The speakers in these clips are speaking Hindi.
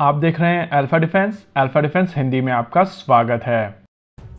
आप देख रहे हैं अल्फा डिफेंस हिंदी में आपका स्वागत है।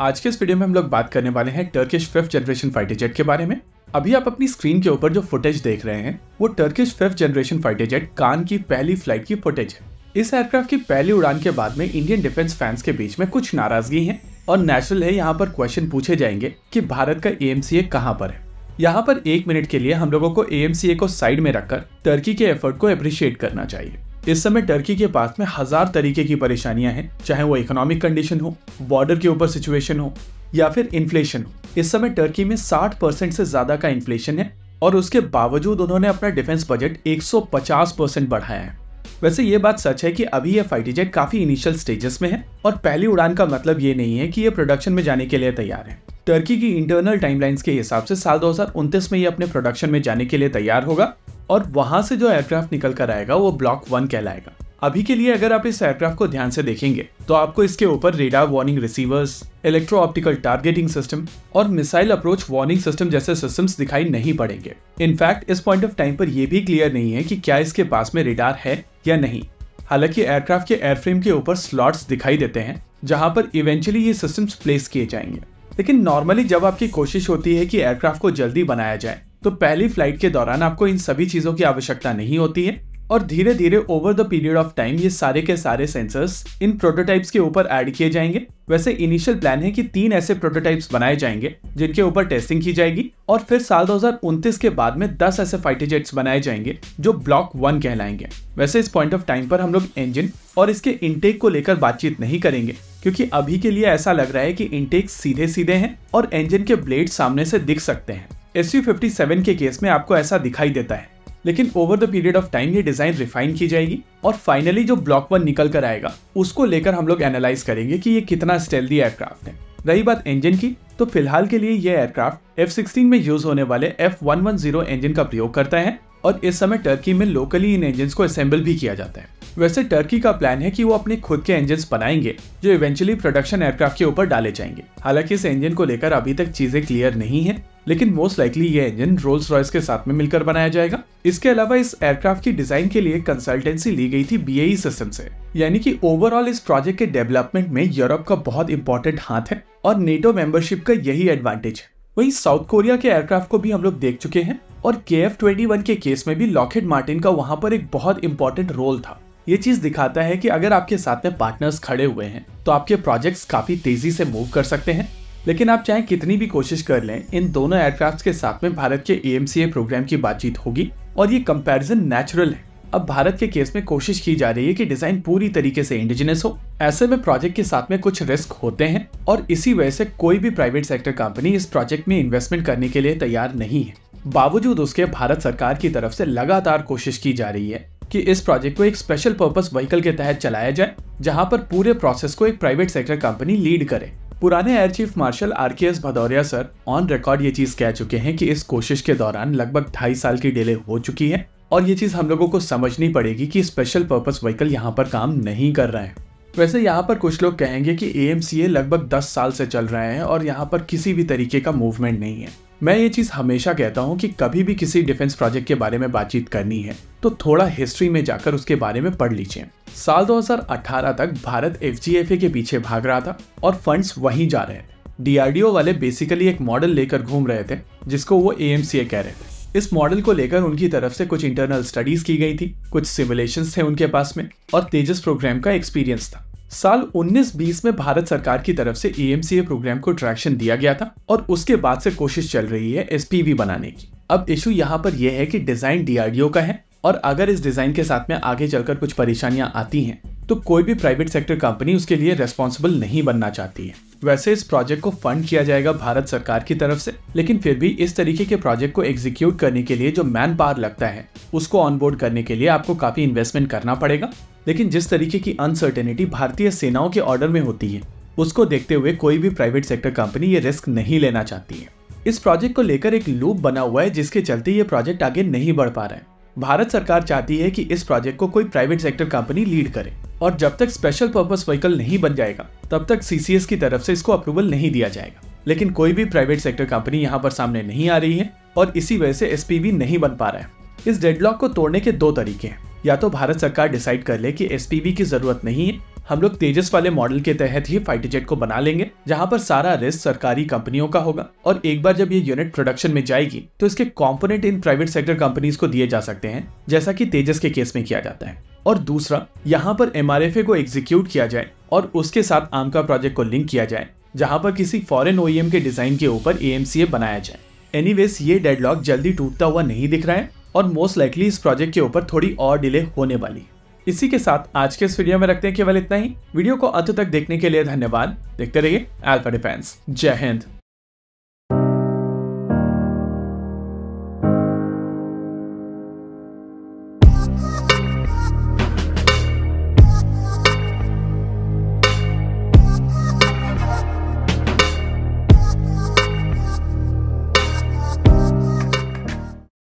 आज के इस वीडियो में हम लोग बात करने वाले हैं Turkish 5th generation fighter jet के बारे में। अभी आप अपनी स्क्रीन के ऊपर जो फुटेज देख रहे हैं वो Turkish 5th generation fighter jet Kaan की पहली फ्लाइट की फुटेज है। इस एयरक्राफ्ट की पहली उड़ान के बाद में इंडियन डिफेंस फैंस के बीच में कुछ नाराजगी है और नेचुरल है यहाँ पर क्वेश्चन पूछे जाएंगे कि भारत का AMCA कहाँ पर है। यहाँ पर 1 मिनट के लिए हम लोगों को AMCA को साइड में रखकर टर्की के एफर्ट को अप्रिशिएट करना चाहिए। इस समय टर्की के पास में 1000 तरीके की परेशानियां हैं, चाहे वो इकोनॉमिक कंडीशन हो, बॉर्डर के ऊपर सिचुएशन हो या फिर इन्फ्लेशन हो। इस समय टर्की में 60% से ज्यादा का इन्फ्लेशन है और उसके बावजूद उन्होंने अपना डिफेंस बजट 150% बढ़ाया है। वैसे ये बात सच है कि अभी ये फाइटर जेट काफी इनिशियल स्टेजेस में है और पहली उड़ान का मतलब ये नहीं है कि ये प्रोडक्शन में जाने के लिए तैयार है। टर्की की इंटरनल टाइमलाइंस के हिसाब से साल 2029 में ये अपने प्रोडक्शन में जाने के लिए तैयार होगा और वहां से जो एयरक्राफ्ट निकल कर आएगा वो ब्लॉक 1 कहलाएगा। अभी के लिए अगर आप इस एयरक्राफ्ट को ध्यान से देखेंगे तो आपको इसके ऊपर radar warning receivers, electro optical targeting system और मिसाइल अप्रोच वार्निंग सिस्टम जैसे सिस्टम्स दिखाई नहीं पड़ेंगे। इनफैक्ट इस पॉइंट ऑफ टाइम पर यह भी क्लियर नहीं है कि क्या इसके पास में रेडार है या नहीं। हालांकि एयरक्राफ्ट के एयरफ्रेम के ऊपर स्लॉट्स दिखाई देते हैं जहां पर इवेंचुअली ये सिस्टम्स प्लेस किए जाएंगे। लेकिन नॉर्मली जब आपकी कोशिश होती है कि एयरक्राफ्ट को जल्दी बनाया जाए तो पहली फ्लाइट के दौरान आपको इन सभी चीजों की आवश्यकता नहीं होती है और धीरे धीरे over the period of time ये सारे के सारे सेंसर्स इन प्रोटोटाइप्स के ऊपर ऐड किए जाएंगे। वैसे इनिशियल प्लान है कि 3 ऐसे प्रोटोटाइप्स बनाए जाएंगे जिनके ऊपर टेस्टिंग की जाएगी और फिर साल 2029 के बाद में 10 ऐसे फाइटर जेट्स बनाए जाएंगे जो ब्लॉक 1 कहलाएंगे। वैसे इस पॉइंट ऑफ टाइम पर हम लोग इंजन और इसके इनटेक को लेकर बातचीत नहीं करेंगे क्योंकि अभी के लिए ऐसा लग रहा है कि इनटेक सीधे सीधे हैं और इंजन के ब्लेड सामने से दिख सकते हैं। Su-57 के केस में आपको ऐसा दिखाई देता है, लेकिन over the period of time ये डिजाइन रिफाइन की जाएगी और फाइनली जो ब्लॉक 1 निकल कर आएगा उसको लेकर हम लोग एनालाइज करेंगे कि ये कितना स्टेल्दी एयरक्राफ्ट है। रही बात इंजन की, तो फिलहाल के लिए ये एयरक्राफ्ट F-16 में यूज होने वाले F110 इंजन का प्रयोग करता है और इस समय टर्की में लोकली इन इंजन को असेंबल भी किया जाता है। वैसे टर्की का प्लान है कि वो अपने खुद के इंजन बनाएंगे जो इवेंचुअली प्रोडक्शन एयरक्राफ्ट के ऊपर डाले जाएंगे। हालांकि इस इंजन को लेकर अभी तक चीजें क्लियर नहीं है, लेकिन मोस्ट लाइकली ये इंजन रोल्स रॉयस के साथ में मिलकर बनाया जाएगा। इसके अलावा इस एयरक्राफ्ट की डिजाइन के लिए कंसल्टेंसी ली गई थी BAE सिस्टम से, यानी कि ओवरऑल इस प्रोजेक्ट के डेवलपमेंट में यूरोप का बहुत इंपॉर्टेंट हाथ है और नेटो मेंबरशिप का यही एडवांटेज है। वहीं साउथ कोरिया के एयरक्राफ्ट को भी हम लोग देख चुके हैं और KF-21 के केस में भी लॉकहीड मार्टिन का वहां पर एक बहुत इंपॉर्टेंट रोल था। ये चीज दिखाता है कि अगर आपके साथ में पार्टनर्स खड़े हुए हैं तो आपके प्रोजेक्ट्स काफी तेजी से मूव कर सकते हैं। लेकिन आप चाहे कितनी भी कोशिश कर लें, इन दोनों एयरक्राफ्ट के साथ में भारत के AMCA प्रोग्राम की बातचीत होगी और ये कंपैरिजन नेचुरल है। अब भारत के केस में कोशिश की जा रही है कि डिजाइन पूरी तरीके से इंडिजिनस हो। ऐसे में प्रोजेक्ट के साथ में कुछ रिस्क होते हैं और इसी वजह से कोई भी प्राइवेट सेक्टर कंपनी इस प्रोजेक्ट में इन्वेस्टमेंट करने के लिए तैयार नहीं है। बावजूद उसके भारत सरकार की तरफ से लगातार कोशिश की जा रही है कि इस प्रोजेक्ट को एक स्पेशल पर्पस व्हीकल के तहत चलाया जाए जहां पर पूरे प्रोसेस को एक प्राइवेट सेक्टर कंपनी लीड करे। पुराने air chief marshal RKS Bhadauria sir on record ये चीज कह चुके हैं कि इस कोशिश के दौरान लगभग 2.5 साल की डिले हो चुकी है और ये चीज हम लोगों को समझनी पड़ेगी कि स्पेशल पर्पस व्हीकल यहाँ पर काम नहीं कर रहा है। वैसे यहाँ पर कुछ लोग कहेंगे कि AMCA लगभग 10 साल से चल रहा है और यहाँ पर किसी भी तरीके का मूवमेंट नहीं है। मैं ये चीज हमेशा कहता हूँ कि कभी भी किसी डिफेंस प्रोजेक्ट के बारे में बातचीत करनी है तो थोड़ा हिस्ट्री में जाकर उसके बारे में पढ़ लीजिए। साल 2018 तक भारत FGFA के पीछे भाग रहा था और फंड्स वहीं जा रहे थे। DRDO वाले बेसिकली एक मॉडल लेकर घूम रहे थे जिसको वो AMCA कह रहे थे। इस मॉडल को लेकर उनकी तरफ से कुछ इंटरनल स्टडीज की गई थी, कुछ सिमुलेशंस थे उनके पास में और तेजस प्रोग्राम का एक्सपीरियंस था। साल 19-20 में भारत सरकार की तरफ से AMCA प्रोग्राम को ट्रैक्शन दिया गया था और उसके बाद से कोशिश चल रही है SPV बनाने की। अब इशू यहाँ पर यह है कि डिजाइन DRDO का है और अगर इस डिजाइन के साथ में आगे चलकर कुछ परेशानियां आती हैं तो कोई भी प्राइवेट सेक्टर कंपनी उसके लिए रेस्पॉन्सिबल नहीं बनना चाहती है। वैसे इस प्रोजेक्ट को फंड किया जाएगा भारत सरकार की तरफ से, लेकिन फिर भी इस तरीके के प्रोजेक्ट को एग्जीक्यूट करने के लिए जो मैन पावर लगता है उसको ऑनबोर्ड करने के लिए आपको काफी इन्वेस्टमेंट करना पड़ेगा। लेकिन जिस तरीके की अनसर्टेनिटी भारतीय सेनाओं के ऑर्डर में होती है उसको देखते हुए कोई भी प्राइवेट सेक्टर कंपनी ये रिस्क नहीं लेना चाहती है। इस प्रोजेक्ट को लेकर एक लूप बना हुआ है जिसके चलते ये प्रोजेक्ट आगे नहीं बढ़ पा रहा है। भारत सरकार चाहती है कि इस प्रोजेक्ट को कोई प्राइवेट सेक्टर कंपनी लीड करे और जब तक स्पेशल पर्पस व्हीकल नहीं बन जाएगा तब तक CCS की तरफ से इसको अप्रूवल नहीं दिया जाएगा। लेकिन कोई भी प्राइवेट सेक्टर कंपनी यहाँ पर सामने नहीं आ रही है और इसी वजह से SPV नहीं बन पा रहा है। इस डेडलॉक को तोड़ने के 2 तरीके हैं। या तो भारत सरकार डिसाइड कर ले कि एसपीवी की जरूरत नहीं है, हम लोग तेजस वाले मॉडल के तहत ही फाइटर जेट को बना लेंगे जहां पर सारा रिस्क सरकारी कंपनियों का होगा, और एक बार जब ये यूनिट प्रोडक्शन में जाएगी तो इसके component in private sector companies को दिए जा सकते हैं, जैसा कि तेजस के केस में किया जाता है। और दूसरा, यहाँ पर MRFA को एग्जीक्यूट किया जाए और उसके साथ आमका प्रोजेक्ट को लिंक किया जाए, जहां पर किसी फॉरेन OEM के डिजाइन के ऊपर AMCA बनाया जाए। एनीवेज, ये डेडलॉक जल्दी टूटता हुआ नहीं दिख रहा है और मोस्ट लाइकली इस प्रोजेक्ट के ऊपर थोड़ी और डिले होने वाली। इसी के साथ आज के इस वीडियो में रखते हैं केवल इतना ही। वीडियो को अंत तक देखने के लिए धन्यवाद। देखते रहिए अल्फा डिफेंस। जय हिंद।